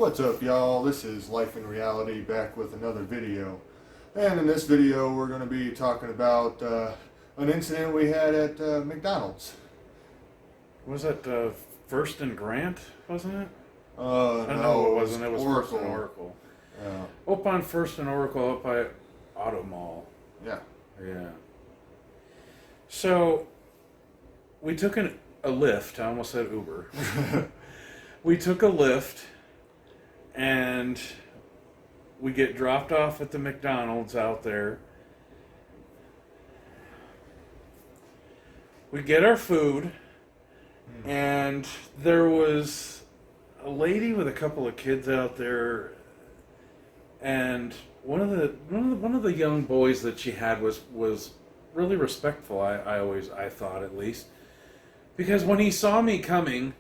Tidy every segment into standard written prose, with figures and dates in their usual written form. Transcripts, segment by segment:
What's up, y'all? This is Life in Reality back with another video. And in this video, we're going to be talking about an incident we had at McDonald's. Was it First and Grant, wasn't it? No, it wasn't. It was Oracle. First and Oracle. Yeah. Up on First and Oracle, up by Auto Mall. Yeah. Yeah. So, we took a lift. I almost said Uber. We took a lift, and we get dropped off at the McDonald's out there. We get our food, and there was a lady with a couple of kids out there, and one of the young boys that she had was really respectful. I thought, at least, because when he saw me coming,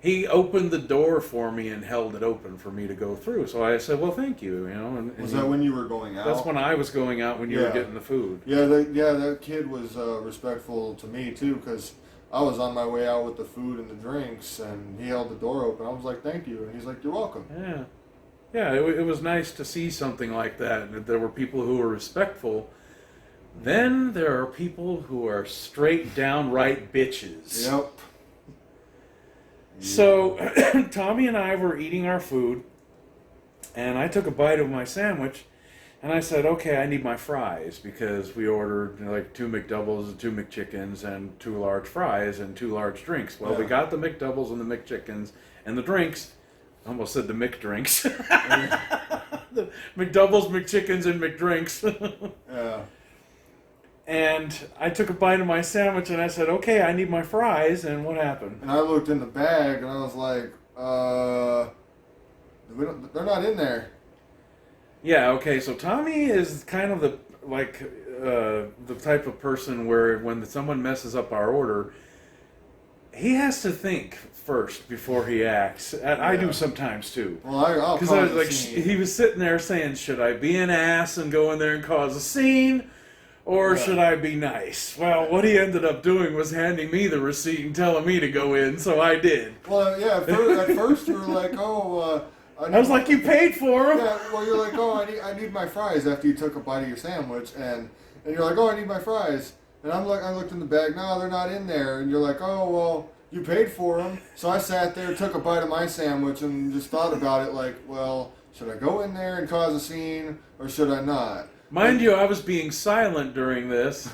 he opened the door for me and held it open for me to go through. So I said, "Well, thank you." And Was that when you were going out? That's when I was going out when you were getting the food. Yeah, that kid was respectful to me too, because I was on my way out with the food and the drinks, and he held the door open. I was like, "Thank you," and he's like, "You're welcome." Yeah, yeah. It was nice to see something like that. There were people who were respectful. Then there are people who are straight downright bitches. Yep. So, Tommy and I were eating our food, and I took a bite of my sandwich, and I said, "Okay, I need my fries," because we ordered like 2 McDoubles, 2 McChickens, and 2 large fries, and 2 large drinks. Well, we got the McDoubles and the McChickens, and the drinks, I almost said the McDrinks. The McDoubles, McChickens, and McDrinks. Yeah. And I took a bite of my sandwich, and I said, "Okay, I need my fries," and what happened? And I looked in the bag, and I was like, they're not in there. Yeah, okay, so Tommy is kind of the type of person where when someone messes up our order, he has to think first before he acts. I do sometimes too. Well, I'll because I was like, he was sitting there saying, "Should I be an ass and go in there and cause a scene? Or should I be nice?" Well, what he ended up doing was handing me the receipt and telling me to go in, so I did. Well, yeah, at first you were like, "Oh, I was like, "You paid for them." Yeah, well, you're like, "Oh, I need my fries," after you took a bite of your sandwich, and you're like, "Oh, I need my fries," and I looked in the bag, no, they're not in there, and you're like, "Oh, well, you paid for them," so I sat there, took a bite of my sandwich, and just thought about it, like, well, should I go in there and cause a scene, or should I not? Mind you, I was being silent during this,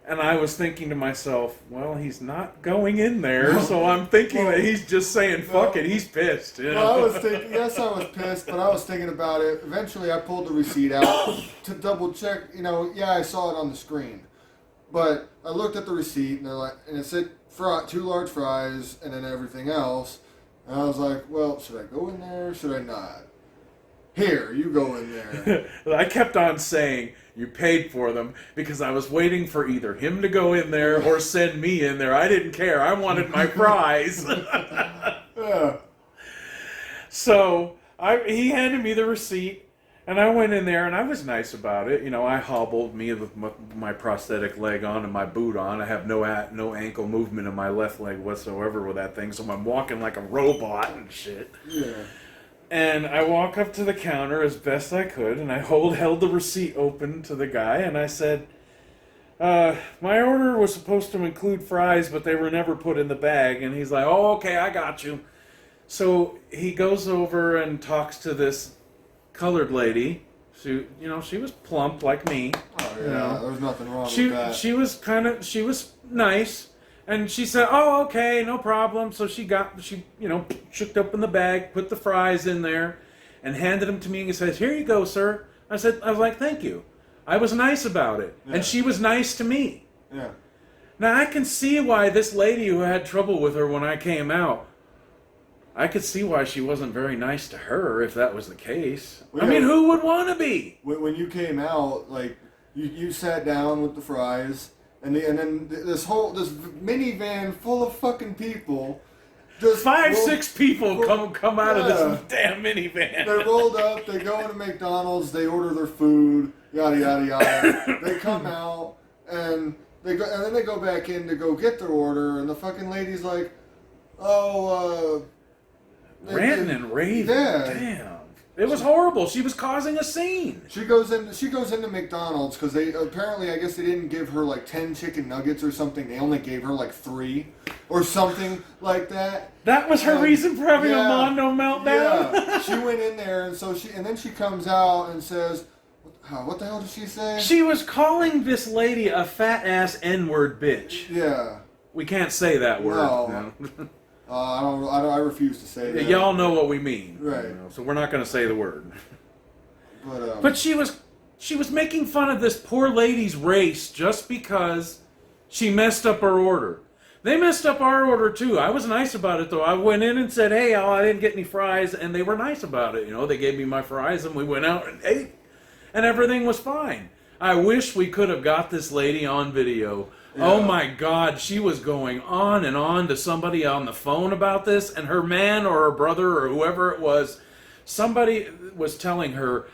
and I was thinking to myself, well, he's not going in there, so I'm thinking that he's just saying, fuck it, he's pissed. You know? Well, I was thinking, yes, I was pissed, but I was thinking about it. Eventually, I pulled the receipt out to double check, I saw it on the screen. But I looked at the receipt, and it said 2 large fries, and then everything else. And I was like, well, should I go in there, or should I not? Here, you go in there. I kept on saying, "You paid for them," because I was waiting for either him to go in there or send me in there. I didn't care. I wanted my fries. Yeah. So he handed me the receipt, and I went in there, and I was nice about it. I hobbled me with my prosthetic leg on and my boot on. I have no ankle movement in my left leg whatsoever with that thing, so I'm walking like a robot and shit. Yeah. And I walk up to the counter as best I could, and I held the receipt open to the guy, and I said, "My order was supposed to include fries, but they were never put in the bag." And he's like, "Oh, okay, I got you." So he goes over and talks to this colored lady. She was plump like me. Oh, yeah, there's nothing wrong with that. She was nice. And she said, "Oh, okay, no problem." So she shook up in the bag, put the fries in there, and handed them to me and said, "Here you go, sir." I was like, "Thank you." I was nice about it. Yeah. And she was nice to me. Yeah. Now, I can see why this lady who had trouble with her when I came out, I could see why she wasn't very nice to her if that was the case. Well, who would want to be? When you came out, like, you sat down with the fries, and then this minivan full of fucking people, just 6 people come out of this damn minivan. They rolled up. They go into McDonald's. They order their food. Yada yada yada. They come out and then they go back in to go get their order, and the fucking lady's like, "Oh, ranting and raving. Yeah. Damn. It was horrible. She was causing a scene. She goes into McDonald's because they apparently, I guess they didn't give her like 10 chicken nuggets or something. They only gave her like 3 or something like that. That was her reason for having a Mondo meltdown. Yeah, she went in there and then she comes out and says, "What the hell did she say?" She was calling this lady a fat ass N-word bitch. Yeah. We can't say that word. No. I refuse to say that. Y'all know what we mean, right? So we're not going to say the word. But she was making fun of this poor lady's race just because she messed up her order. They messed up our order too. I was nice about it though. I went in and said, "Hey, I didn't get any fries," and they were nice about it. They gave me my fries, and we went out and ate, and everything was fine. I wish we could have got this lady on video. Yeah. Oh my God, she was going on and on to somebody on the phone about this, and her man or her brother or whoever it was, somebody was telling her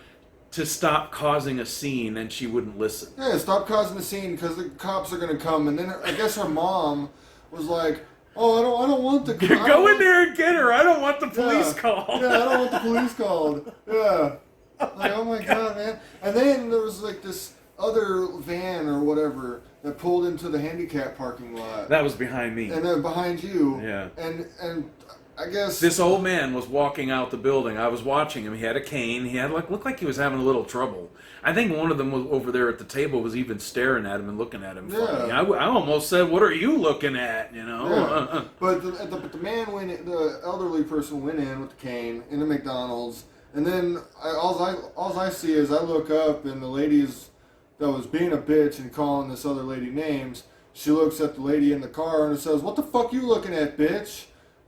to stop causing a scene, and she wouldn't listen. Yeah, stop causing a scene because the cops are going to come. And then I guess her mom was like, "Oh, I don't want the cops. Go in there and get her. I don't want the police called." Yeah, I don't want the police called. Yeah. Like, oh my God, man. And then there was like this other van or whatever that pulled into the handicap parking lot. That was behind me. And then behind you. Yeah. And I guess this old man was walking out the building. I was watching him. He had a cane. He had looked like he was having a little trouble. I think one of them was over there at the table was even staring at him and looking at him funny. I almost said, "What are you looking at?" Yeah. But the man went in, the elderly person went in with the cane into McDonald's, and then all I see is I look up and the lady's that was being a bitch and calling this other lady names. She looks at the lady in the car and says, "What the fuck you looking at, bitch?"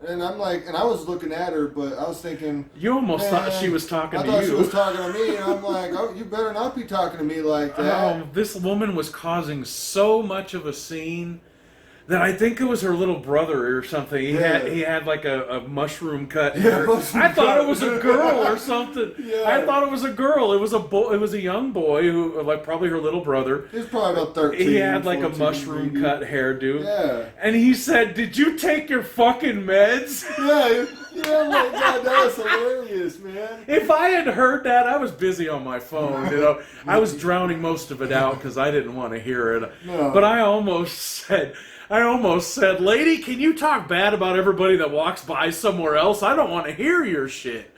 And I'm like, and I was looking at her, but I was thinking, you almost thought she was talking to you. I thought she was talking to me, and I'm like, "Oh, you better not be talking to me like that." This woman was causing so much of a scene that I think it was her little brother or something. He had like a mushroom cut hair. I thought it was a girl or something. Yeah. I thought it was a girl. It was a boy. It was a young boy who, like, probably her little brother. He was probably about 13. He had like 14, a mushroom maybe. cut hairdo. Yeah. And he said, "Did you take your fucking meds?" Yeah, my God, that was hilarious, man. If I had heard that, I was busy on my phone. I was drowning most of it out because I didn't want to hear it. No. But I almost said, "Lady, can you talk bad about everybody that walks by somewhere else? I don't want to hear your shit."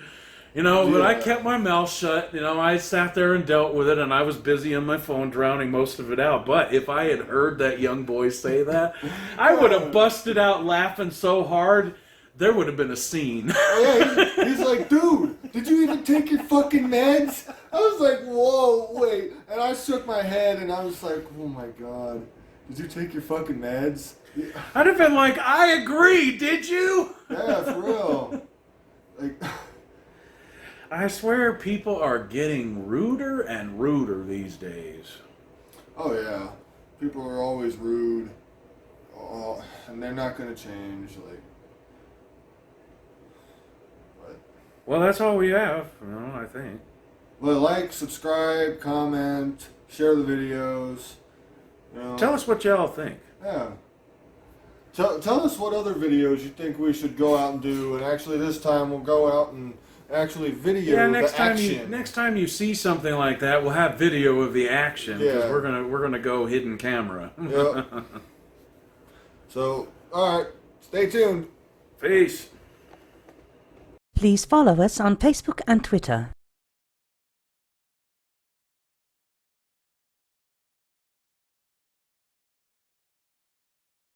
But I kept my mouth shut. I sat there and dealt with it, and I was busy on my phone drowning most of it out. But if I had heard that young boy say that, I would have busted out laughing so hard, there would have been a scene. Yeah, he's like, "Dude, did you even take your fucking meds?" I was like, "Whoa, wait." And I shook my head, and I was like, "Oh my God. Did you take your fucking meds?" I'd have been like, "I agree, did you?" Yeah, for real. Like, I swear people are getting ruder and ruder these days. Oh yeah. People are always rude. And they're not going to change. Well, that's all we have, I think. Well, like, subscribe, comment, share the videos. Tell us what y'all think. Yeah. Tell us what other videos you think we should go out and do, and actually this time we'll go out and actually video the action. Next time you see something like that, we'll have video of the action because we're gonna go hidden camera. Yep. So, all right, stay tuned. Peace. Please follow us on Facebook and Twitter.